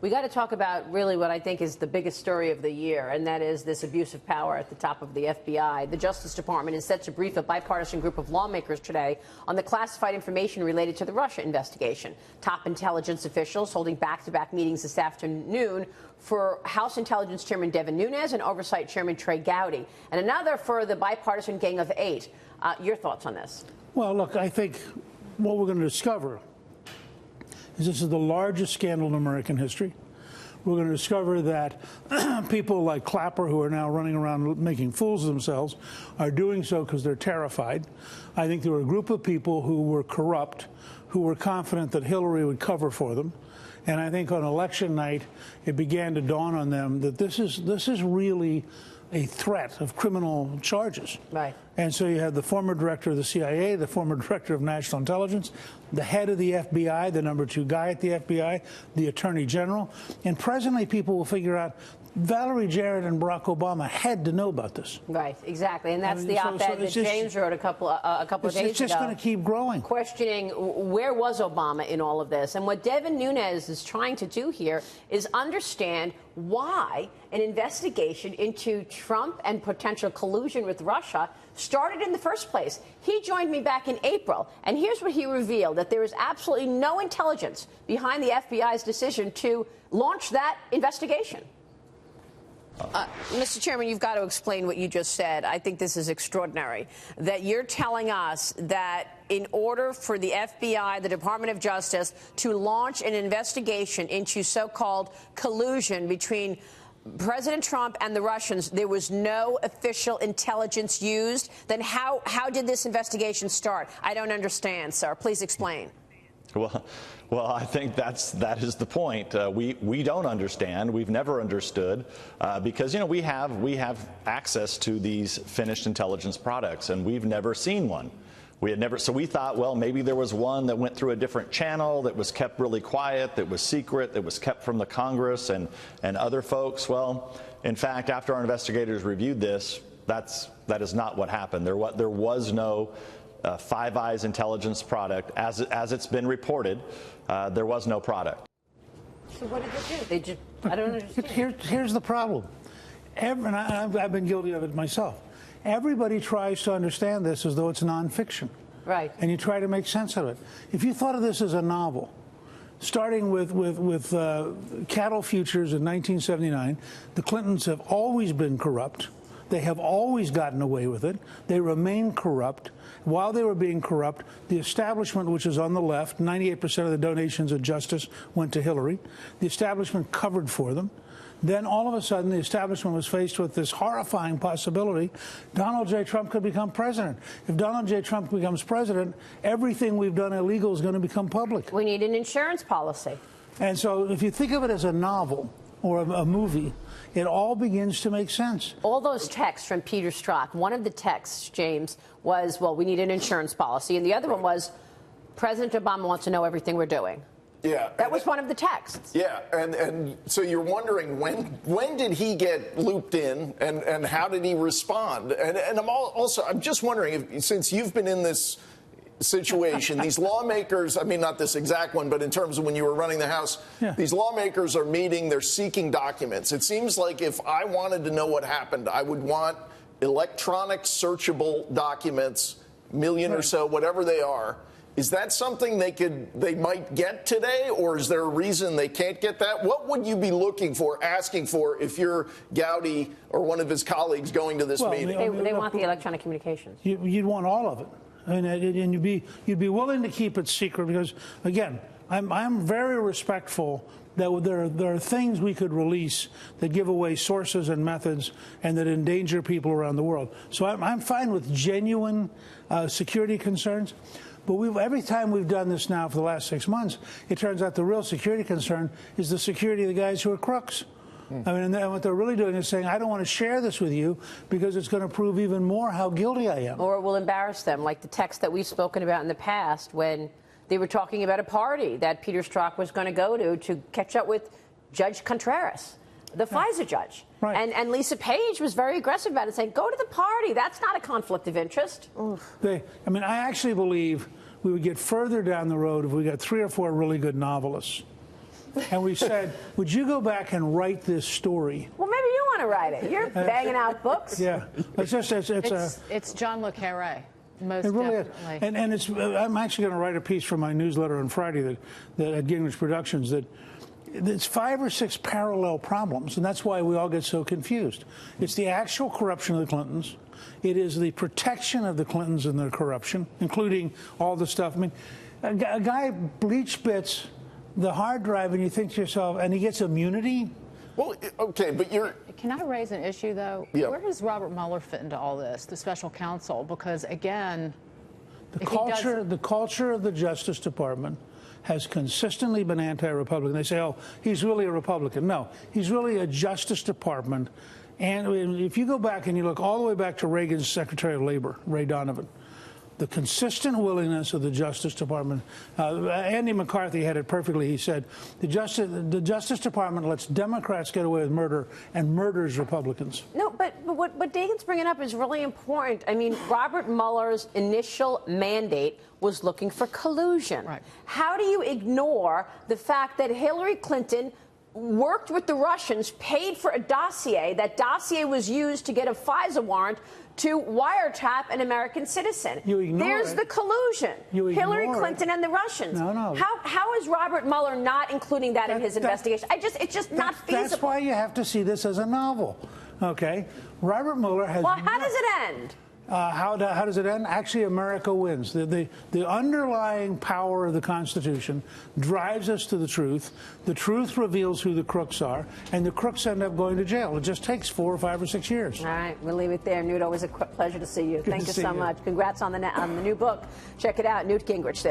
we got to talk about really what I think is the biggest story of the year, and that is this abuse of power at the top of the FBI. The Justice Department is set to brief a bipartisan group of lawmakers today on the classified information related to the Russia investigation. Top intelligence officials holding back-to-back meetings this afternoon for House Intelligence Chairman Devin Nunes and Oversight Chairman Trey Gowdy, and another for the bipartisan Gang of Eight. Your thoughts on this? Well, look, I think what we're going to discover is this is the largest scandal in American history. We're going to discover that people like Clapper, who are now running around making fools of themselves, are doing so because they're terrified. I think there were a group of people who were corrupt, who were confident that Hillary would cover for them. And I think on election night, it began to dawn on them that this is really a threat of criminal charges. Right. And so you had the former director of the CIA, the former director of national intelligence, the head of the FBI, the #2 guy at the FBI, the attorney general. And presently people will figure out Valerie Jarrett and Barack Obama had to know about this. Right, exactly. And that's the op-ed that James wrote a couple of days ago. It's just going to keep growing. Questioning where was Obama in all of this. And what Devin Nunes is trying to do here is understand why an investigation into Trump and potential collusion with Russia started in the first place. He joined me back in April, and here's what he revealed, that there is absolutely no intelligence behind the FBI's decision to launch that investigation. Mr. Chairman, you've got to explain what you just said. I think this is extraordinary, that you're telling us that in order for the FBI, the Department of Justice, to launch an investigation into so-called collusion between President Trump and the Russians, there was no official intelligence used. Then how did this investigation start? I don't understand, sir. Please explain. Well, I think that is the point. We don't understand. We've never understood because we have access to these finished intelligence products, and we've never seen one. So we thought, well, maybe there was one that went through a different channel that was kept really quiet, that was secret, that was kept from the Congress and other folks. Well, in fact, after our investigators reviewed this, that is not what happened. There was no Five Eyes intelligence product, as it's been reported. There was no product. So what did they do? They just, I don't understand. Here's the problem. And I've been guilty of it myself. Everybody tries to understand this as though it's nonfiction. Right. And you try to make sense of it. If you thought of this as a novel, starting with cattle futures in 1979, the Clintons have always been corrupt. They have always gotten away with it. They remain corrupt. While they were being corrupt, the establishment, which is on the left, 98% of the donations of justice went to Hillary. The establishment covered for them. Then all of a sudden, the establishment was faced with this horrifying possibility: Donald J. Trump could become president. If Donald J. Trump becomes president, everything we've done illegal is going to become public. We need an insurance policy. And so if you think of it as a novel or a movie, it all begins to make sense. All those texts from Peter Strzok, one of the texts, James, was, well, we need an insurance policy. And the other one was, President Obama wants to know everything we're doing. Yeah. That was one of the texts. Yeah. And so you're wondering, when did he get looped in and how did he respond? And I'm just wondering, since you've been in this situation, these lawmakers, I mean, not this exact one, but in terms of when you were running the House, these lawmakers are meeting, they're seeking documents. It seems like if I wanted to know what happened, I would want electronic searchable documents, million or so, whatever they are. Is that something they might get today, or is there a reason they can't get that? What would you be looking for, asking for, if you're Gowdy or one of his colleagues going to this meeting? They want the electronic communications. You'd want all of it. And you'd be willing to keep it secret because, again, I'm very respectful that there are things we could release that give away sources and methods and that endanger people around the world. So I'm fine with genuine security concerns. But every time we've done this now for the last 6 months, it turns out the real security concern is the security of the guys who are crooks. I mean, and what they're really doing is saying, I don't want to share this with you because it's going to prove even more how guilty I am. Or it will embarrass them, like the text that we've spoken about in the past when they were talking about a party that Peter Strzok was going to go to catch up with Judge Contreras, the FISA judge. Right. And Lisa Page was very aggressive about it, saying, go to the party. That's not a conflict of interest. I actually believe we would get further down the road if we got 3 or 4 really good novelists and we said, would you go back and write this story? Well, maybe you want to write it. You're banging out books. Yeah, it's John Le Carre. Most it really definitely. is. And it's, I'm actually going to write a piece for my newsletter on Friday that at Gingrich Productions that it's 5 or 6 parallel problems, and that's why we all get so confused. It's the actual corruption of the Clintons. It is the protection of the Clintons and their corruption, including all the stuff. I mean, a guy bleach bits the hard drive, and you think to yourself, and he gets immunity? Well, okay, but you're... Can I raise an issue, though? Yeah. Where does Robert Mueller fit into all this, the special counsel? Because, again, the culture of the Justice Department has consistently been anti-Republican. They say, oh, he's really a Republican. No, he's really a Justice Department. And if you go back and you look all the way back to Reagan's Secretary of Labor, Ray Donovan, the consistent willingness of the Justice Department. Andy McCarthy had it perfectly. He said, the Justice Department lets Democrats get away with murder and murders Republicans. No, but what Dagan's bringing up is really important. I mean, Robert Mueller's initial mandate was looking for collusion. Right. How do you ignore the fact that Hillary Clinton worked with the Russians, paid for a dossier? That dossier was used to get a FISA warrant to wiretap an American citizen. There's the collusion. Hillary Clinton and the Russians. No. How is Robert Mueller not including that in his investigation? It's just not feasible. That's why you have to see this as a novel. Okay? Robert Mueller has... Well, how does it end? How does it end? Actually, America wins. The underlying power of the Constitution drives us to the truth. The truth reveals who the crooks are, and the crooks end up going to jail. It just takes 4 or 5 or 6 years. All right, we'll leave it there. Newt, always a pleasure to see you. Thank you so much. Congrats on the new book. Check it out, Newt Gingrich there.